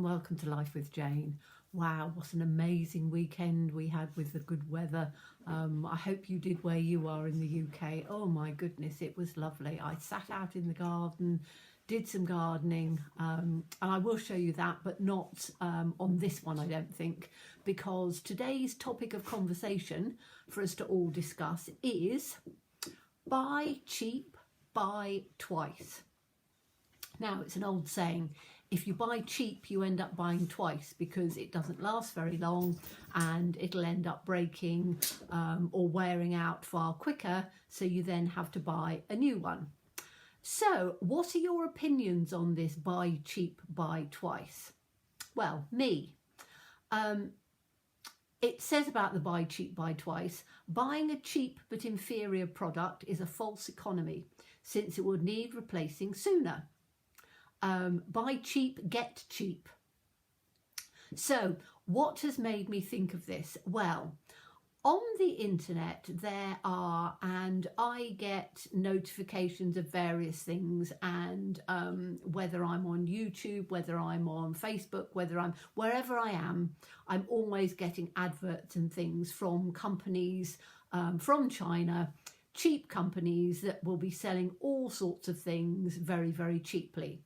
welcome to Life with Jane. Wow, what an amazing weekend we had with the good weather. I hope you did where you are in the UK. Oh my goodness, it was lovely. I sat out in the garden, did some gardening, and I will show you that, but not on this one, I don't think, because today's topic of conversation for us to all discuss is buy cheap, buy twice. Now, it's an old saying, if you buy cheap, you end up buying twice because it doesn't last very long and it'll end up breaking or wearing out far quicker. So you then have to buy a new one. So what are your opinions on this buy cheap, buy twice? Well, me. It says about the buy cheap, buy twice, buying a cheap but inferior product is a false economy since it would need replacing sooner. Buy cheap, get cheap. So what has made me think of this? Well, on the internet there are, and I get notifications of various things, and whether I'm on YouTube, whether I'm on Facebook, wherever I am, I'm always getting adverts and things from companies from China, cheap companies that will be selling all sorts of things very, very cheaply.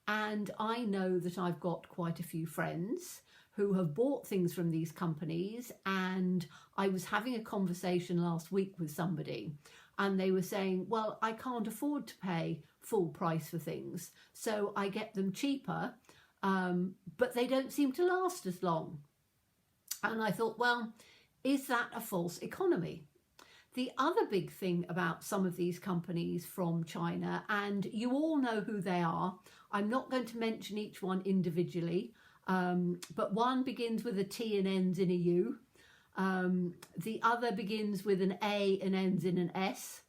And I know that I've got quite a few friends who have bought things from these companies, and I was having a conversation last week with somebody and they were saying, well, I can't afford to pay full price for things, so I get them cheaper, but they don't seem to last as long. And I thought, well, is that a false economy? The other big thing about some of these companies from China, and you all know who they are, I'm not going to mention each one individually, but one begins with a T and ends in a U. The other begins with an A and ends in an S,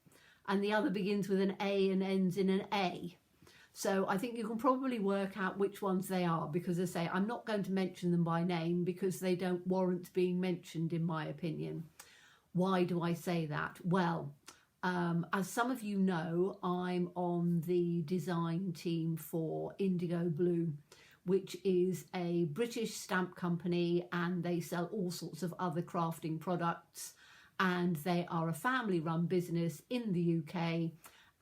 and the other begins with an A and ends in an A. So I think you can probably work out which ones they are, because as I say, I'm not going to mention them by name because they don't warrant being mentioned in my opinion. Why do I say that? Well, as some of you know, I'm on the design team for Indigo Blue, which is a British stamp company, and they sell all sorts of other crafting products, and they are a family-run business in the UK,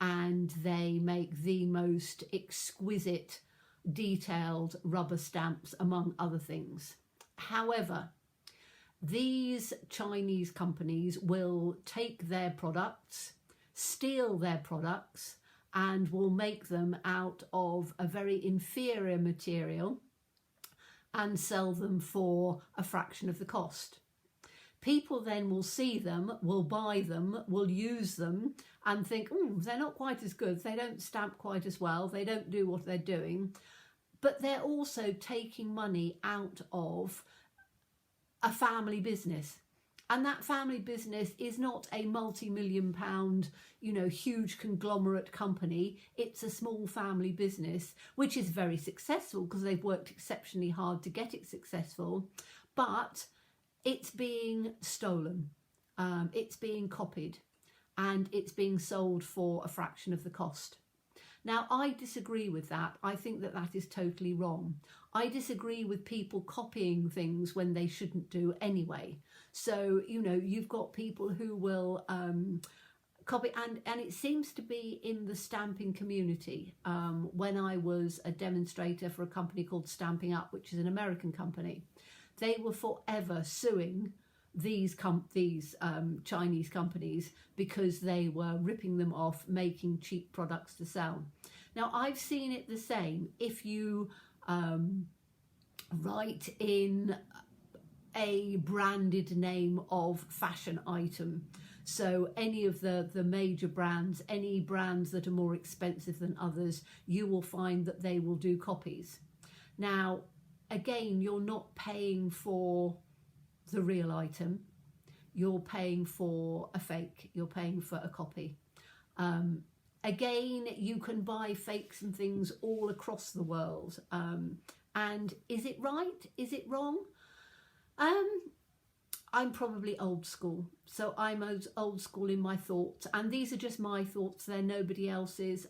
and they make the most exquisite, detailed rubber stamps, among other things. However, these Chinese companies will take their products, steal their products, and will make them out of a very inferior material and sell them for a fraction of the cost. People then will see them, will buy them, will use them and think, oh, they're not quite as good, they don't stamp quite as well, they don't do what they're doing. But they're also taking money out of a family business, and that family business is not a multi-million pound, huge conglomerate company. It's a small family business which is very successful because they've worked exceptionally hard to get it successful, but it's being stolen, it's being copied, and it's being sold for a fraction of the cost. Now, I disagree with that. I think that that is totally wrong. I disagree with people copying things when they shouldn't do anyway. So, you've got people who will copy, and it seems to be in the stamping community. When I was a demonstrator for a company called Stamping Up, which is an American company, they were forever suing these Chinese companies because they were ripping them off, making cheap products to sell. Now, I've seen it the same. If you write in a branded name of fashion item, so any of the major brands, any brands that are more expensive than others, you will find that they will do copies. Now, again, you're not paying for the real item, you're paying for a fake, you're paying for a copy. Again, you can buy fakes and things all across the world, and is it right, is it wrong? I'm probably old school, so I'm old school in my thoughts, and these are just my thoughts, they're nobody else's,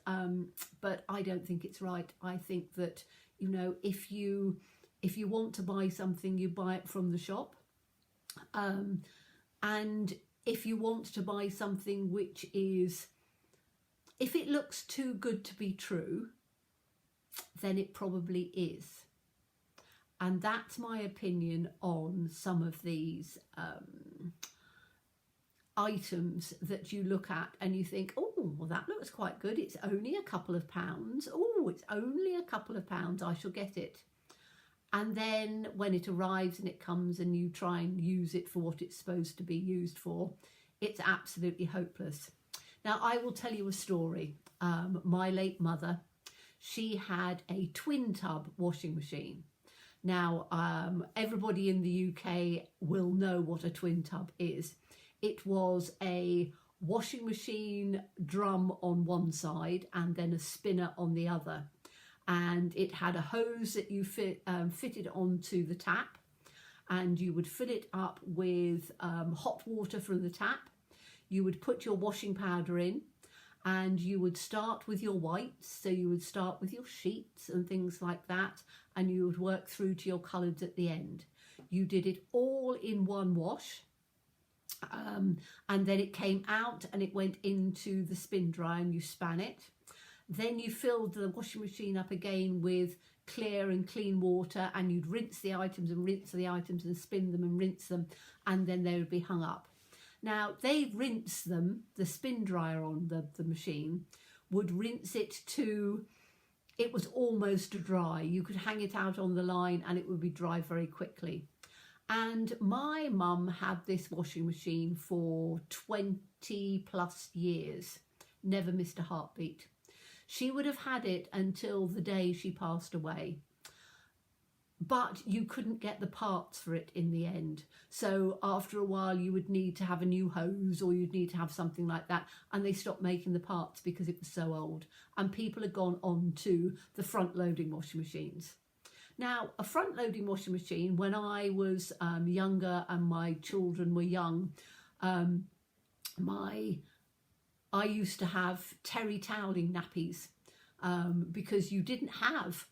but I don't think it's right. I think that, if you If you want to buy something, you buy it from the shop. And if you want to buy something which is, if it looks too good to be true, then it probably is. And that's my opinion on some of these items that you look at and you think, oh, well, that looks quite good. It's only a couple of pounds. Oh, it's only a couple of pounds. I shall get it. And then when it arrives and it comes and you try and use it for what it's supposed to be used for, it's absolutely hopeless. Now, I will tell you a story. My late mother, she had a twin tub washing machine. Now, everybody in the UK will know what a twin tub is. It was a washing machine drum on one side and then a spinner on the other. And it had a hose that you fitted onto the tap, and you would fill it up with hot water from the tap. You would put your washing powder in, and you would start with your whites. So you would start with your sheets and things like that, and you would work through to your colours at the end. You did it all in one wash. And then it came out and it went into the spin dryer and you span it. Then you filled the washing machine up again with clear and clean water, and you'd rinse the items and spin them and rinse them, and then they would be hung up. Now, they rinse them, the spin dryer on the machine would rinse it to, it was almost dry. You could hang it out on the line and it would be dry very quickly. And my mum had this washing machine for 20 plus years, never missed a heartbeat. She would have had it until the day she passed away. But you couldn't get the parts for it in the end. So after a while you would need to have a new hose, or you'd need to have something like that. And they stopped making the parts because it was so old. And people had gone on to the front loading washing machines. Now, a front loading washing machine, when I was younger and my children were young, I used to have terry toweling nappies because you didn't have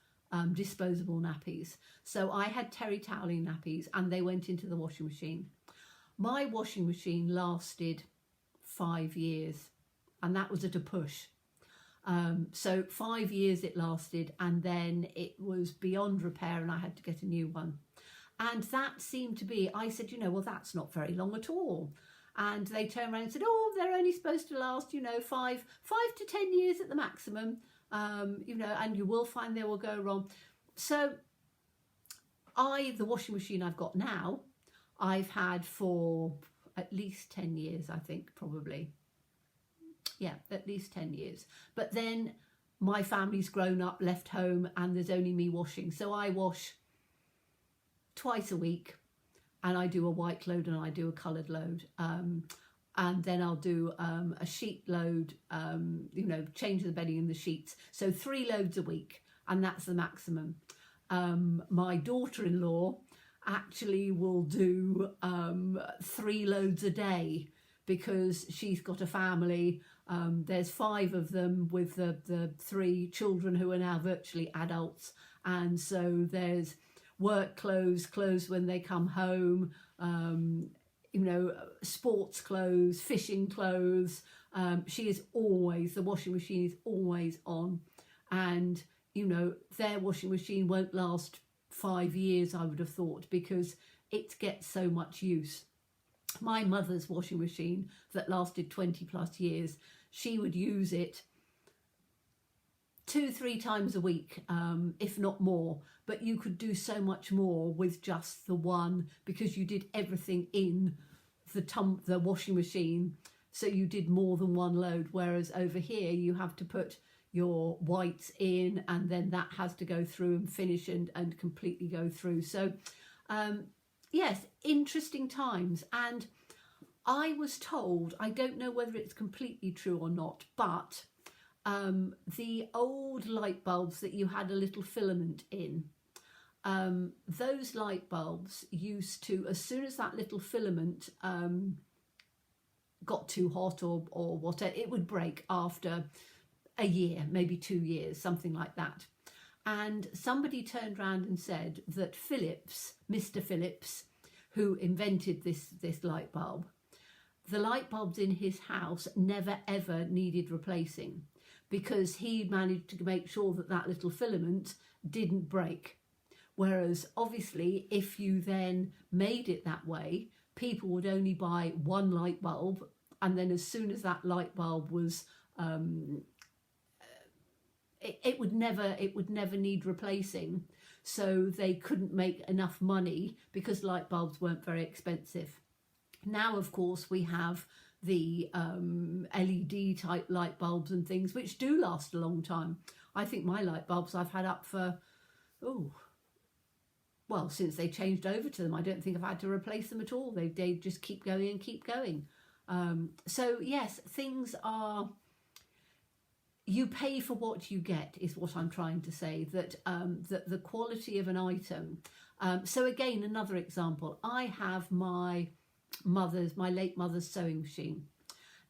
disposable nappies. So I had terry toweling nappies and they went into the washing machine. My washing machine lasted 5 years, and that was at a push. So 5 years it lasted, and then it was beyond repair and I had to get a new one. And that seemed to be, I said, well, that's not very long at all. And they turned around and said, oh, they're only supposed to last, 5 to 10 years at the maximum, and you will find they will go wrong. So the washing machine I've got now, I've had for at least 10 years, I think, probably. Yeah, at least 10 years. But then my family's grown up, left home, and there's only me washing. So I wash twice a week. And I do a white load and I do a coloured load. And then I'll do a sheet load, change the bedding in the sheets. So 3 loads a week, and that's the maximum. My daughter-in-law actually will do 3 loads a day because she's got a family. There's 5 of them with the 3 children who are now virtually adults. And so there's work clothes when they come home, sports clothes, fishing clothes. The washing machine is always on. And, their washing machine won't last 5 years, I would have thought, because it gets so much use. My mother's washing machine that lasted 20 plus years, she would use it 2-3 times a week, if not more, but you could do so much more with just the one, because you did everything in the washing machine, so you did more than one load, whereas over here you have to put your whites in and then that has to go through and finish and completely go through. So yes, interesting times. And I was told, I don't know whether it's completely true or not, but the old light bulbs that you had a little filament in, those light bulbs used to, as soon as that little filament got too hot or whatever, it would break after a year, maybe 2 years, something like that. And somebody turned around and said that Philips, Mr. Philips, who invented this light bulb, the light bulbs in his house never ever needed replacing because he managed to make sure that that little filament didn't break. Whereas obviously if you then made it that way, people would only buy one light bulb, and then as soon as that light bulb was it would never need replacing, so they couldn't make enough money because light bulbs weren't very expensive. Now, of course, we have the LED type light bulbs and things which do last a long time. I think my light bulbs I've had up for, well, since they changed over to them. I don't think I've had to replace them at all. They just keep going and keep going. So yes, things are, you pay for what you get is what I'm trying to say, that that the quality of an item. So again, another example, I have my late mother's sewing machine.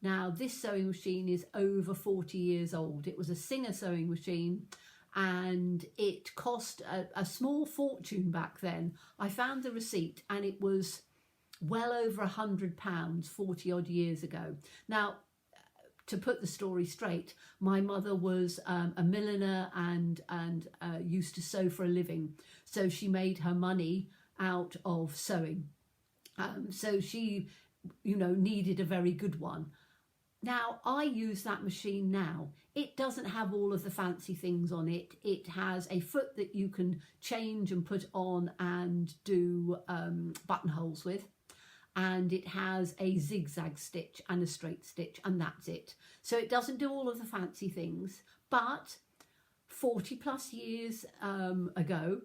Now this sewing machine is over 40 years old. It was a Singer sewing machine and it cost a small fortune back then. I found the receipt and it was well over £100 40 odd years ago. Now, to put the story straight, my mother was a milliner and used to sew for a living. So she made her money out of sewing. So she, needed a very good one. Now, I use that machine now. It doesn't have all of the fancy things on it. It has a foot that you can change and put on and do buttonholes with. And it has a zigzag stitch and a straight stitch, and that's it. So it doesn't do all of the fancy things, but 40 plus years ago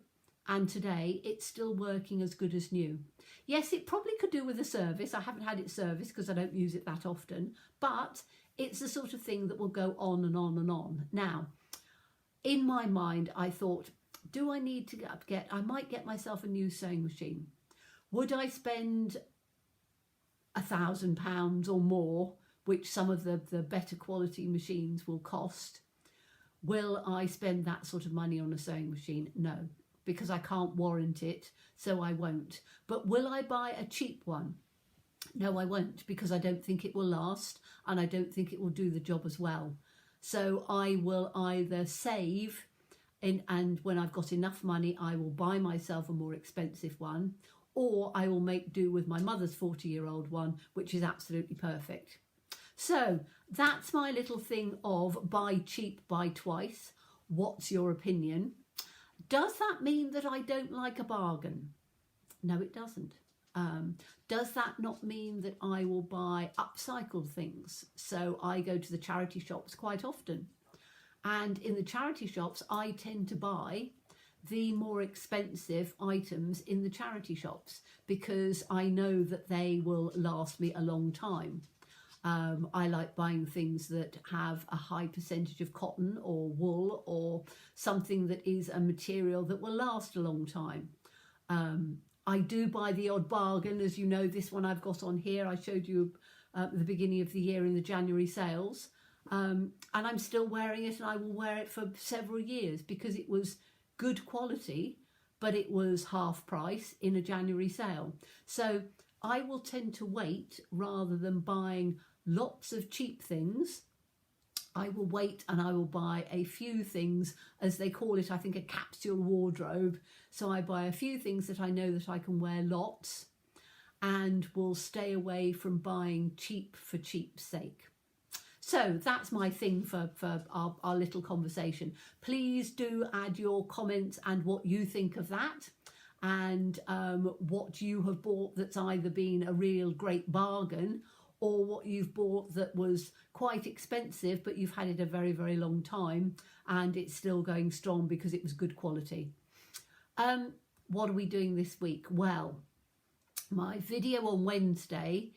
and today, it's still working as good as new. Yes, it probably could do with a service. I haven't had it serviced because I don't use it that often, but it's the sort of thing that will go on and on and on. Now, in my mind, I thought, do I need to I might get myself a new sewing machine. Would I spend £1,000 or more, which some of the better quality machines will cost? Will I spend that sort of money on a sewing machine? No, because I can't warrant it, so I won't. But will I buy a cheap one? No, I won't, because I don't think it will last and I don't think it will do the job as well. So I will either save and when I've got enough money, I will buy myself a more expensive one, or I will make do with my mother's 40-year-old one, which is absolutely perfect. So that's my little thing of buy cheap, buy twice. What's your opinion? Does that mean that I don't like a bargain? No, it doesn't. Does that not mean that I will buy upcycled things? So I go to the charity shops quite often. And in the charity shops, I tend to buy the more expensive items in the charity shops because I know that they will last me a long time. I like buying things that have a high percentage of cotton or wool or something that is a material that will last a long time. I do buy the odd bargain, as you know, this one I've got on here. I showed you at the beginning of the year in the January sales. And I'm still wearing it and I will wear it for several years because it was good quality, but it was half price in a January sale. So I will tend to wait rather than buying lots of cheap things. I will wait and I will buy a few things, as they call it, I think, a capsule wardrobe. So I buy a few things that I know that I can wear lots and will stay away from buying cheap for cheap's sake. So that's my thing for our little conversation. Please do add your comments and what you think of that, and what you have bought that's either been a real great bargain or what you've bought that was quite expensive but you've had it a very, very long time and it's still going strong because it was good quality. What are we doing this week? Well, my video on Wednesday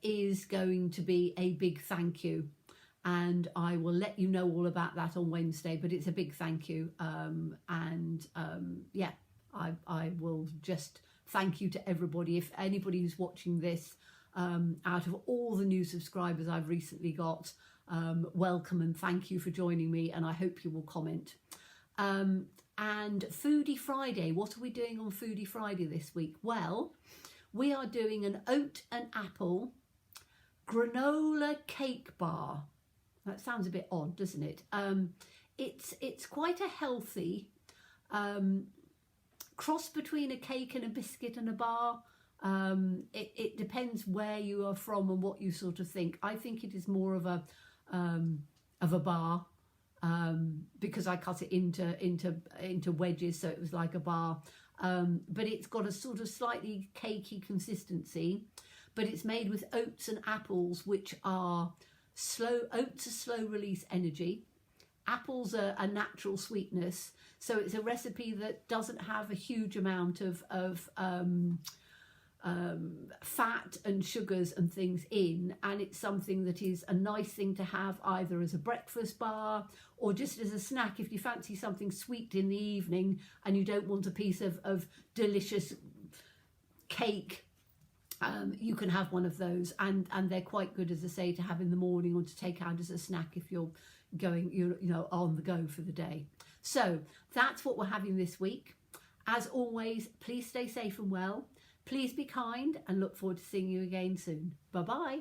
is going to be a big thank you, and I will let you know all about that on Wednesday, but it's a big thank you. Yeah, I will just thank you to everybody. If anybody who's watching this, out of all the new subscribers I've recently got, welcome and thank you for joining me, and I hope you will comment. And Foodie Friday, what are we doing on Foodie Friday this week? Well, we are doing an oat and apple granola cake bar. That sounds a bit odd, doesn't it? It's quite a healthy cross between a cake and a biscuit and a bar. It depends where you are from and what you sort of think. I think it is more of a bar, because I cut it into wedges, so it was like a bar. But it's got a sort of slightly cakey consistency, but it's made with oats and apples, which are oats are slow release energy. Apples are a natural sweetness, so it's a recipe that doesn't have a huge amount of fat and sugars and things in, and it's something that is a nice thing to have either as a breakfast bar or just as a snack if you fancy something sweet in the evening and you don't want a piece of delicious cake. You can have one of those, and they're quite good, as I say, to have in the morning or to take out as a snack if you're going, you know, on the go for the day. So that's what we're having this week. As always, please stay safe and well. Please be kind, and look forward to seeing you again soon. Bye bye.